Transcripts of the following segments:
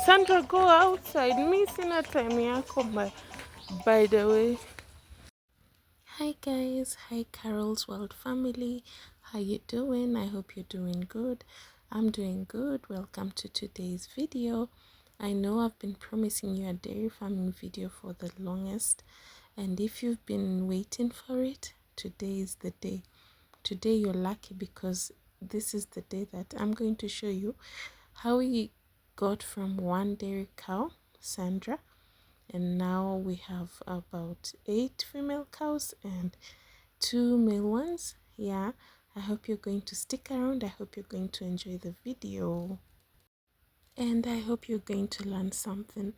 Sandra, go outside. Missing a time yako by the way. Hi guys, hi Carol's World family. How you doing? I hope you're doing good. I'm doing good. Welcome to today's video. I know I've been promising you a dairy farming video for the longest, and if you've been waiting for it, today is the day. Today you're lucky because this is the day that I'm going to show you how we got from one dairy cow, Sandra, and now we have about 8 female cows and 2 male ones. Yeah, I hope you're going to stick around. I hope you're going to enjoy the video, and I hope you're going to learn something.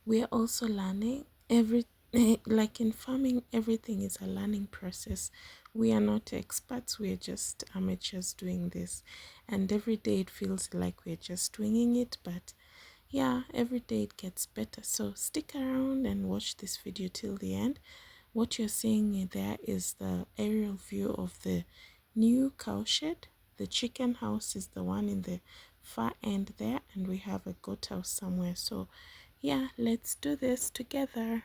We are also learning like in farming, everything is a learning process. We are not experts, we are just amateurs doing this, and every day it feels like we're just winging it, but yeah, every day it gets better. So stick around and watch this video till the end. What you're seeing there is the aerial view of the new cow shed. The chicken house is the one in the far end there, and we have a goat house somewhere. So yeah, let's do this together.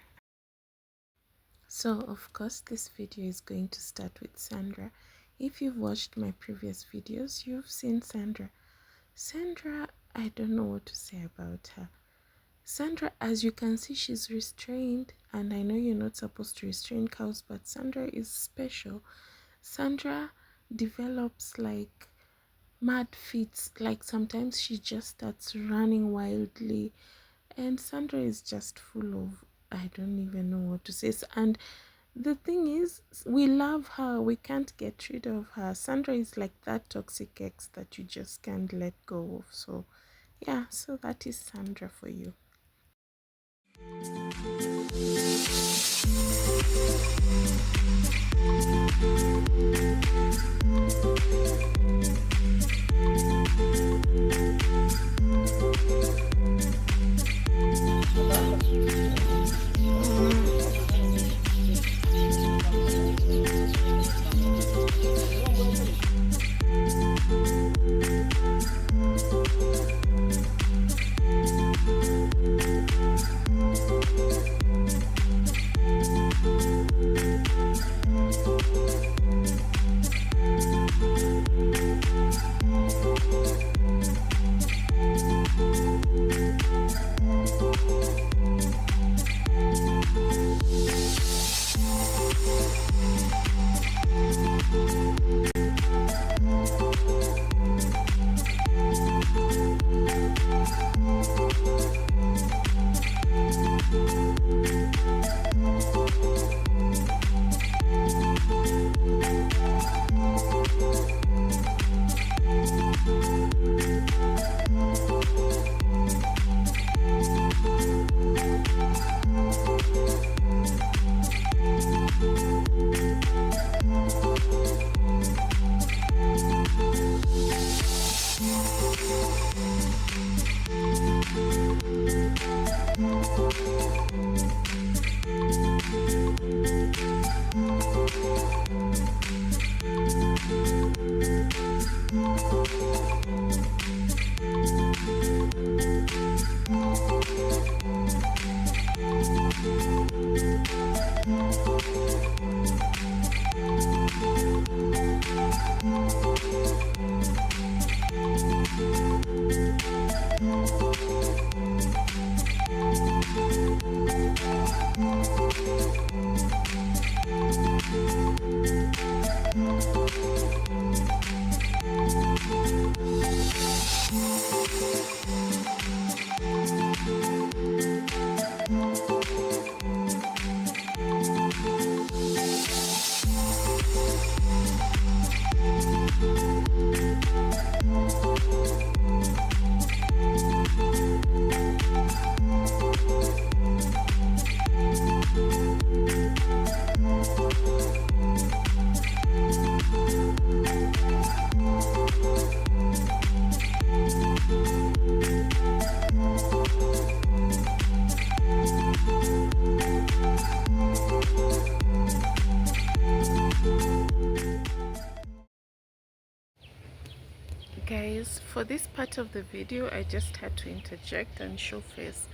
So of course this video is going to start with Sandra. If you've watched my previous videos, you've seen Sandra. I don't know what to say about her. Sandra, as you can see, she's restrained, and I know you're not supposed to restrain cows, but Sandra is special. Sandra develops like mad feats, like sometimes she just starts running wildly, and Sandra is just full of, I don't even know what to say. And the thing is, we love her, we can't get rid of her. Sandra is like that toxic ex that you just can't let go of. So yeah, so that is Sandra for you. for this part of the video, I just had to interject and show face.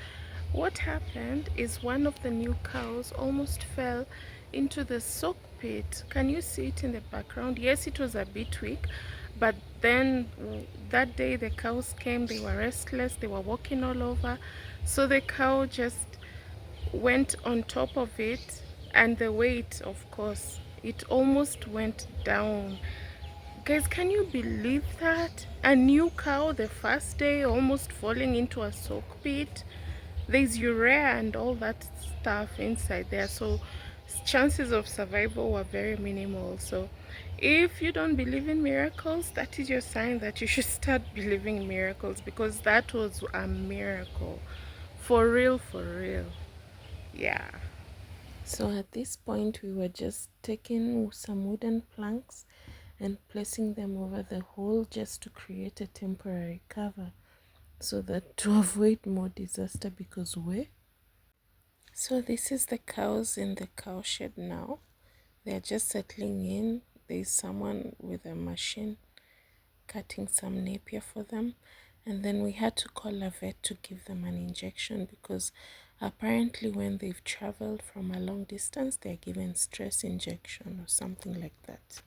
What happened is one of the new cows almost fell into the soak pit. Can you see it in the background? Yes, it was a bit weak, but then that day the cows came, they were restless, they were walking all over. So the cow just went on top of it, and the weight, of course, it almost went down. Guys, can you believe that? A new cow the first day almost falling into a soak pit. There's urea and all that stuff inside there, so chances of survival were very minimal. So if you don't believe in miracles, that is your sign that you should start believing in miracles, because that was a miracle. For real, for real. Yeah. So at this point, we were just taking some wooden planks and placing them over the hole just to create a temporary cover, so that to avoid more disaster, because so this is the cows in the cow shed now. They're just settling in. There's someone with a machine cutting some napier for them, and then we had to call a vet to give them an injection, because apparently when they've traveled from a long distance, they're given stress injection or something like that.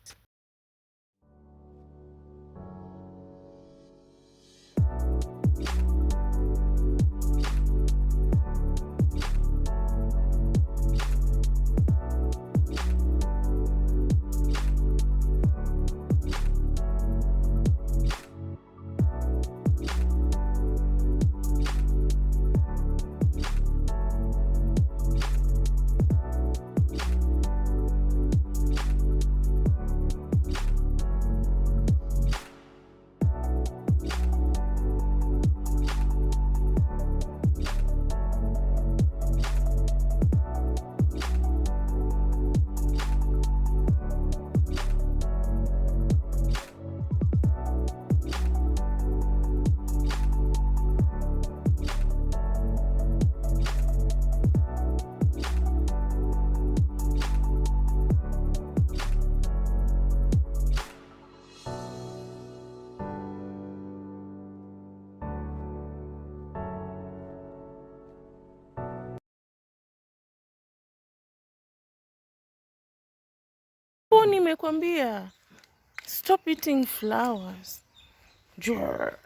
Nimekwambia stop eating flowers. Jur.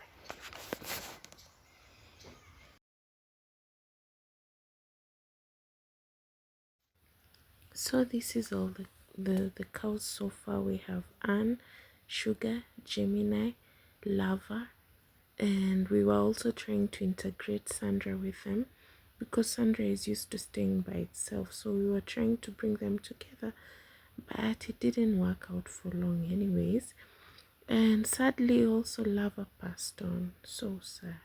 So this is all the cows so far. We have Anne, Sugar, Gemini, Lava, and we were also trying to integrate Sandra with them, because Sandra is used to staying by itself. So we were trying to bring them together, but it didn't work out for long anyways. And sadly also Lava passed on. So sad.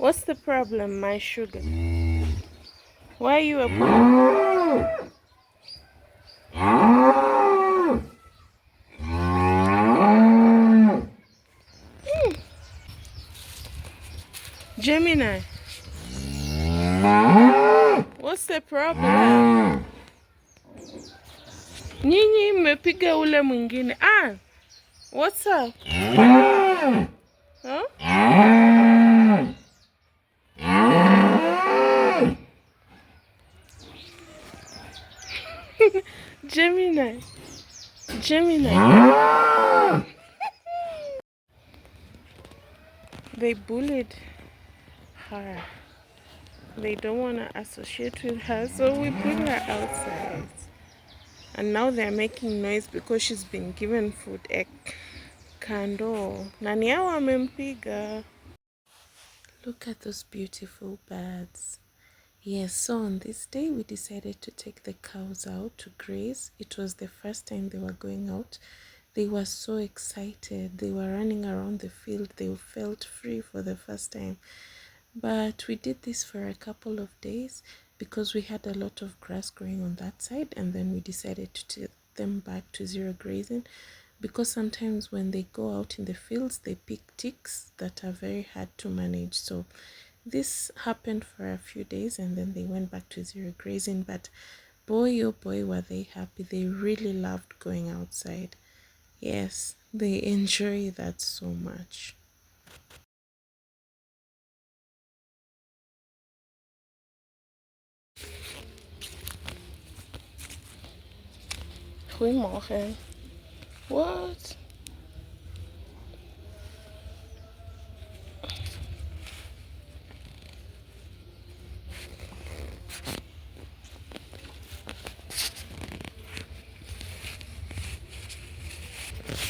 What's the problem, my sugar? Why are you a bully? Gemini, what's the problem? Nyinyi mmepiga ule mwingine. What's up? Huh? Gemini. They bullied her. They don't want to associate with her, so we put her outside. And now they're making noise because she's been given food. Kando. Nani yao amempiga. Look at those beautiful birds. Yes, so on this day we decided to take the cows out to graze. It was the first time they were going out. They were so excited. They were running around the field. They felt free for the first time. But we did this for a couple of days because we had a lot of grass growing on that side, and then we decided to take them back to zero grazing because sometimes when they go out in the fields they pick ticks that are very hard to manage. So this happened for a few days and then they went back to zero grazing. But boy oh boy were they happy. They really loved going outside. Yes, they enjoy that so much. Goedemorgen. What?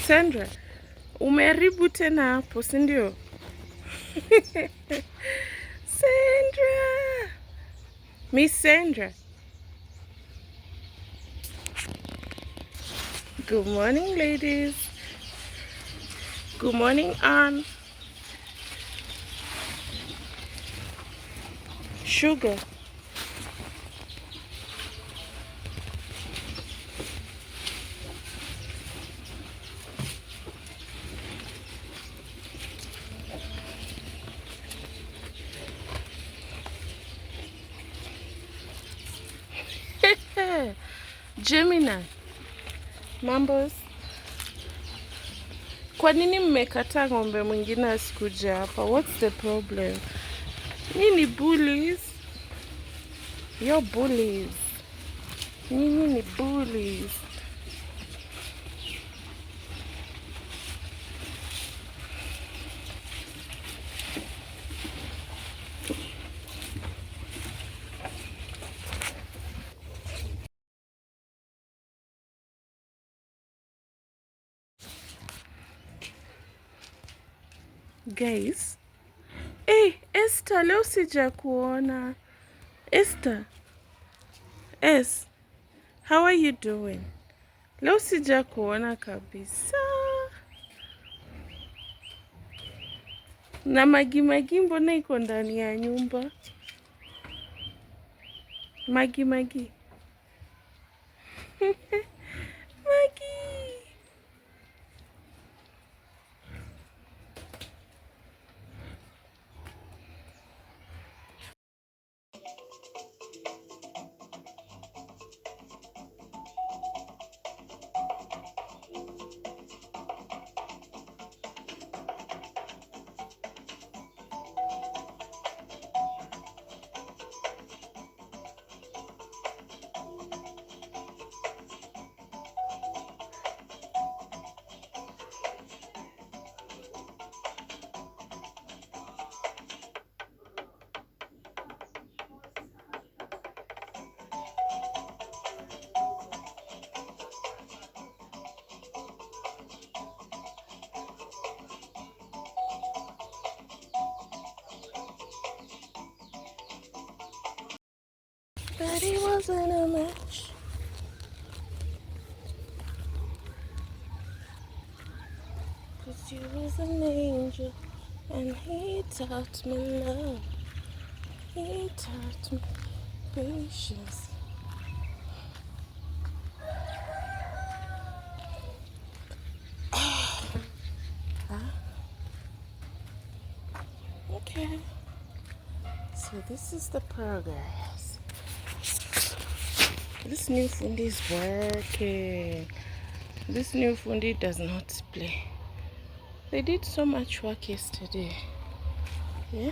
Sandra, umeharibu tena hapo, si ndio? Sandra! Miss Sandra. Good morning, ladies. Good morning, Anne. Sugar. Gemini. Mambos. Kwa nini mmekataa ng'ombe mwingine asikuja hapa? What's the problem? Nyinyi bullies. You're bullies. Nyinyi ni bullies. Guys. Hey, Esther, leo sija kuona. Esther. Es, how are you doing? Leo sija kuona kabisa. Na Magi mbona iko ndani ya nyumba? Magi. Magi. But it wasn't a match. Cause you was an angel. And he taught me love. He taught me patience. Okay. So this is the progress. This new fundi is working. This new fundi does not play. They did so much work yesterday. Yeah.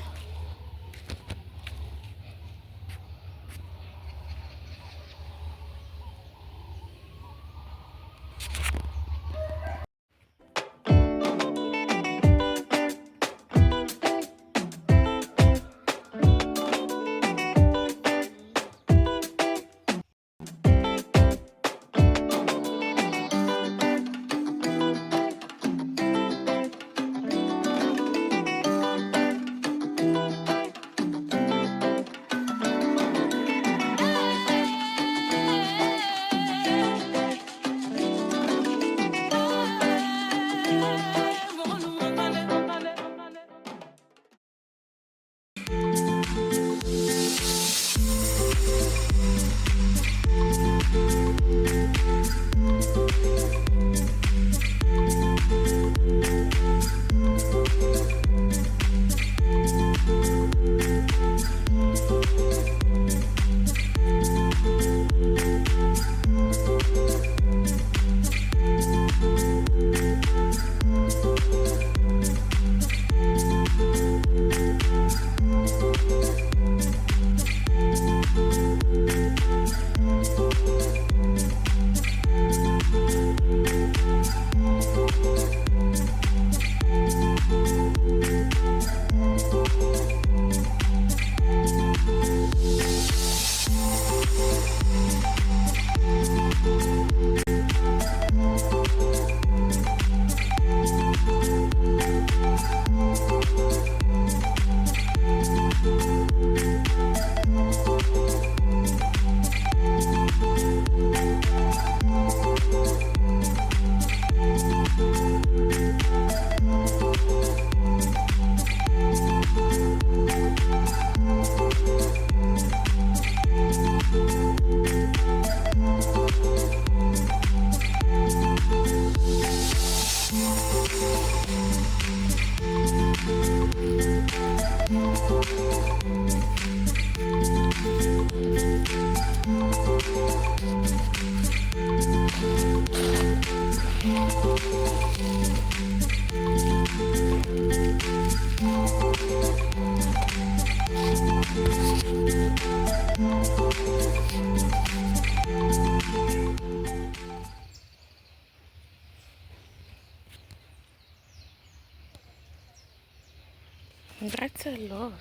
That's a lot.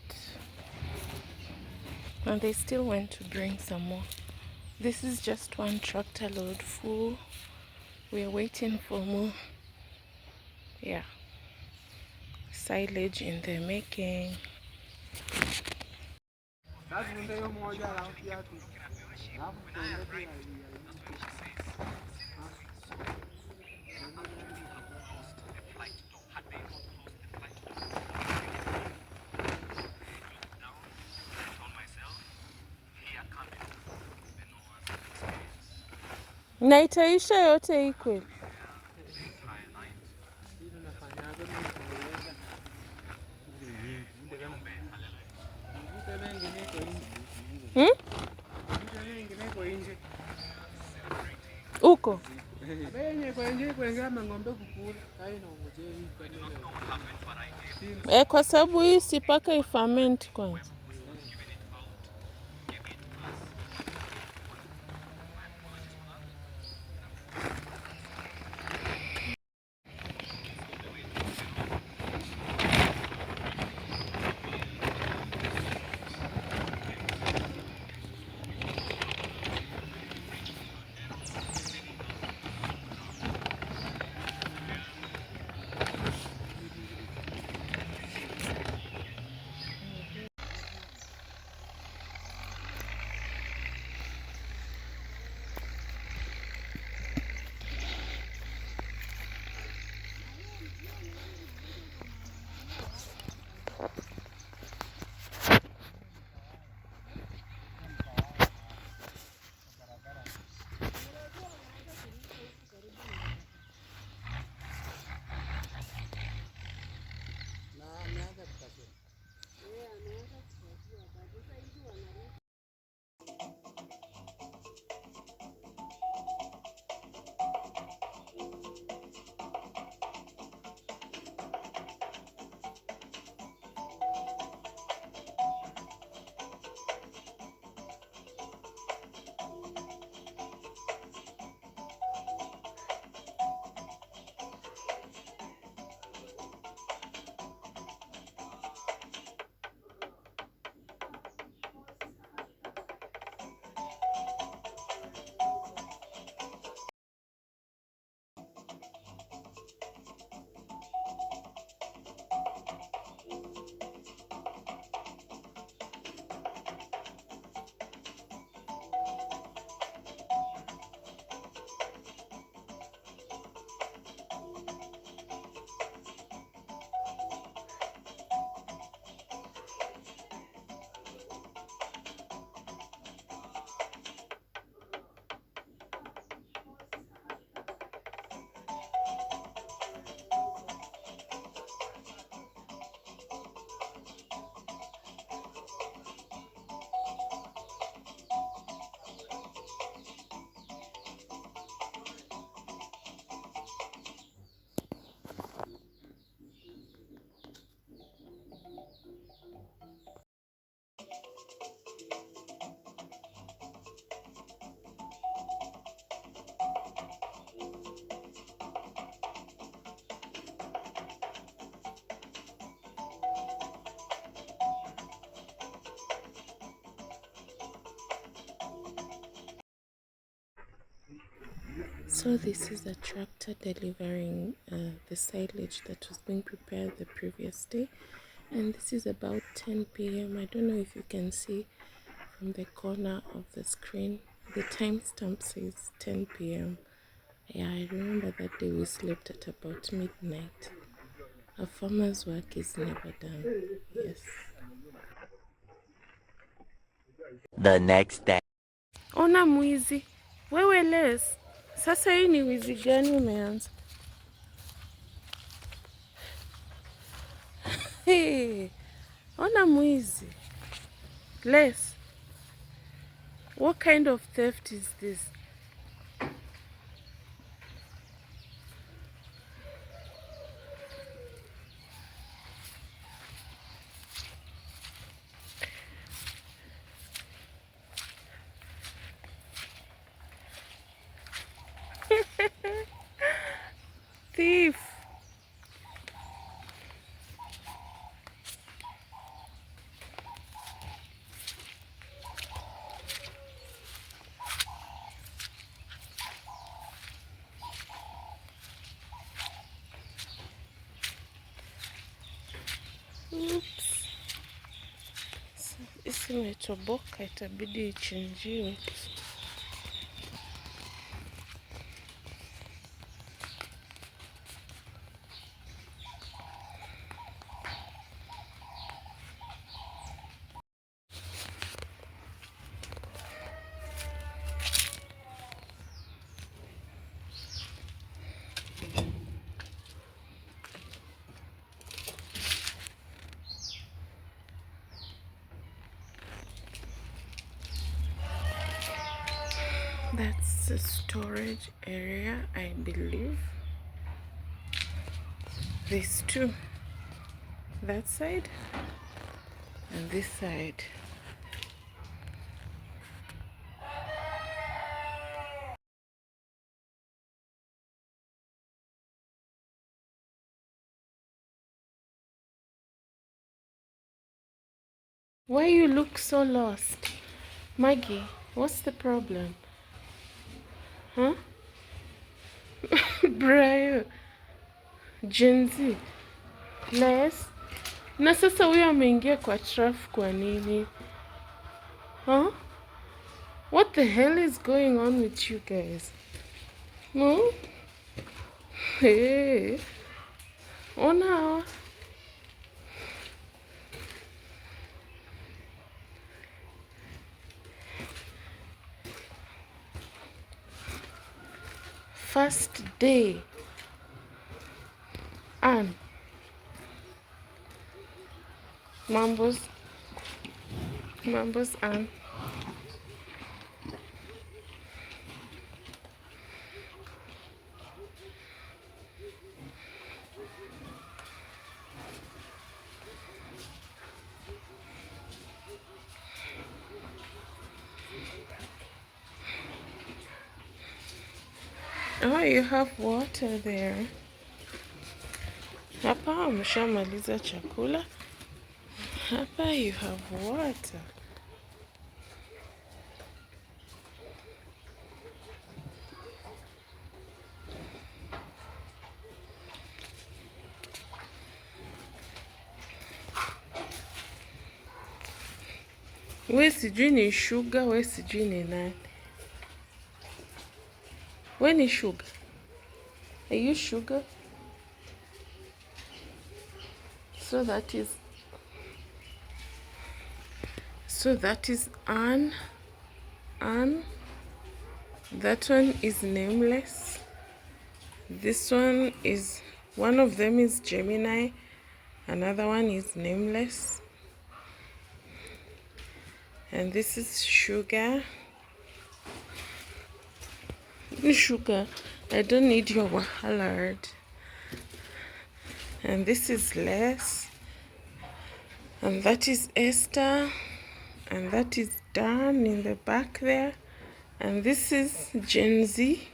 And they still went to bring some more. This is just one tractor load full. We're waiting for more. Yeah. Silage in the making. Na itaisha yote hii kweli? Uko? Kwa sababu hii si paka ifament kwanza. So this is a tractor delivering the silage that was being prepared the previous day, and this is about 10 p.m. I don't know if you can see from the corner of the screen. The timestamp says 10 p.m. Yeah, I remember that day we slept at about midnight. A farmer's work is never done. Yes. The next day. Ona mwizi. Wewe Les. Sasa hii ni wizi gani umeanza? Hey, ona mwizi. Les. What kind of theft is this? Thief. Oops. Isi imetoboka, itabidi ichinjiwe. That's the storage area, I believe. These two. That side and this side. Why you look so lost? Maggie, what's the problem? Huh? Brian, Gen Z. Les? Na sasa huyo ameingia kwa traf kwa nini? Huh? What the hell is going on with you guys? No? Hey. Ona. First day. Ann. Mambos, Ann. Oh, you have water there. Hapa mshamaliza chakula. Hapa you have water. We sijui ni sugar, we sijui ni nani. We ni sugar. Are you sugar? So that is Ann. Ann. That one is nameless. This one is, one of them is Gemini. Another one is nameless. And this is Sugar. Sugar, I don't need your wahala. And this is Les. And that is Esther. And that is Dan in the back there. And this is Gen Z.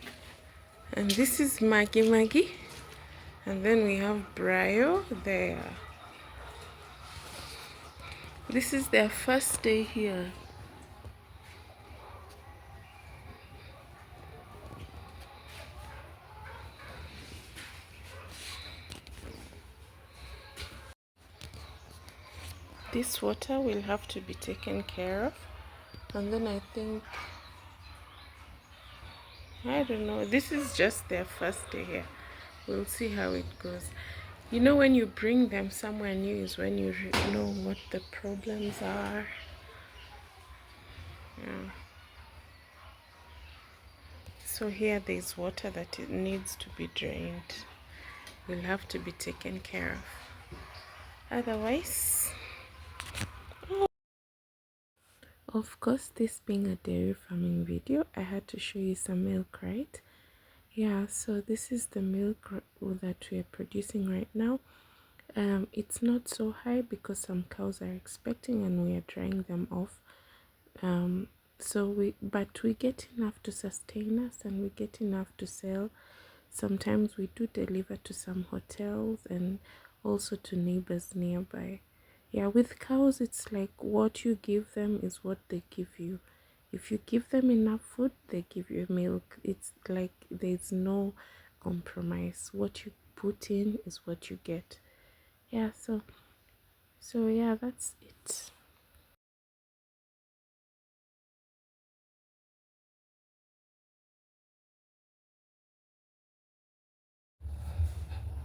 And this is Maggie. And then we have Brio there. This is their first day here. this water will have to be taken care of, and then I think, I don't know, this is just their first day here. We'll see how it goes. You know, when you bring them somewhere new is when you know what the problems are. Yeah. So here there's water that it needs to be drained. Will have to be taken care of. Otherwise, of course, this being a dairy farming video, I had to show you some milk, right? Yeah, so this is the milk that we are producing right now. It's not so high because some cows are expecting and we are drying them off. But we get enough to sustain us and we get enough to sell. Sometimes we do deliver to some hotels and also to neighbors nearby. Yeah, with cows, it's like what you give them is what they give you. If you give them enough food, they give you milk. It's like there's no compromise. What you put in is what you get. Yeah, so yeah, that's it.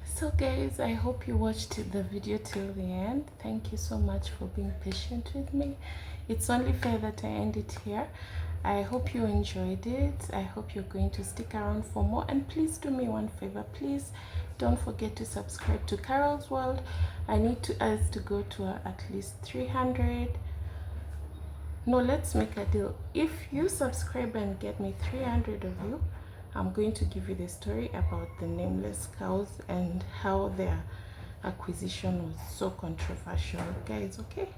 So guys, I hope you watched the video till the end. Thank you so much for being patient with me. It's only fair that I end it here. I hope you enjoyed it. I hope you're going to stick around for more, and please do me one favor. Please don't forget to subscribe to Carol's World. I need us to go to at least 300. No, let's make a deal. If you subscribe and get me 300 of you, I'm going to give you the story about the nameless cows and how their acquisition was so controversial, guys. Okay?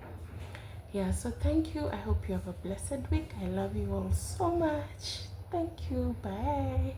Yeah, so thank you. I hope you have a blessed week. I love you all so much. Thank you. Bye.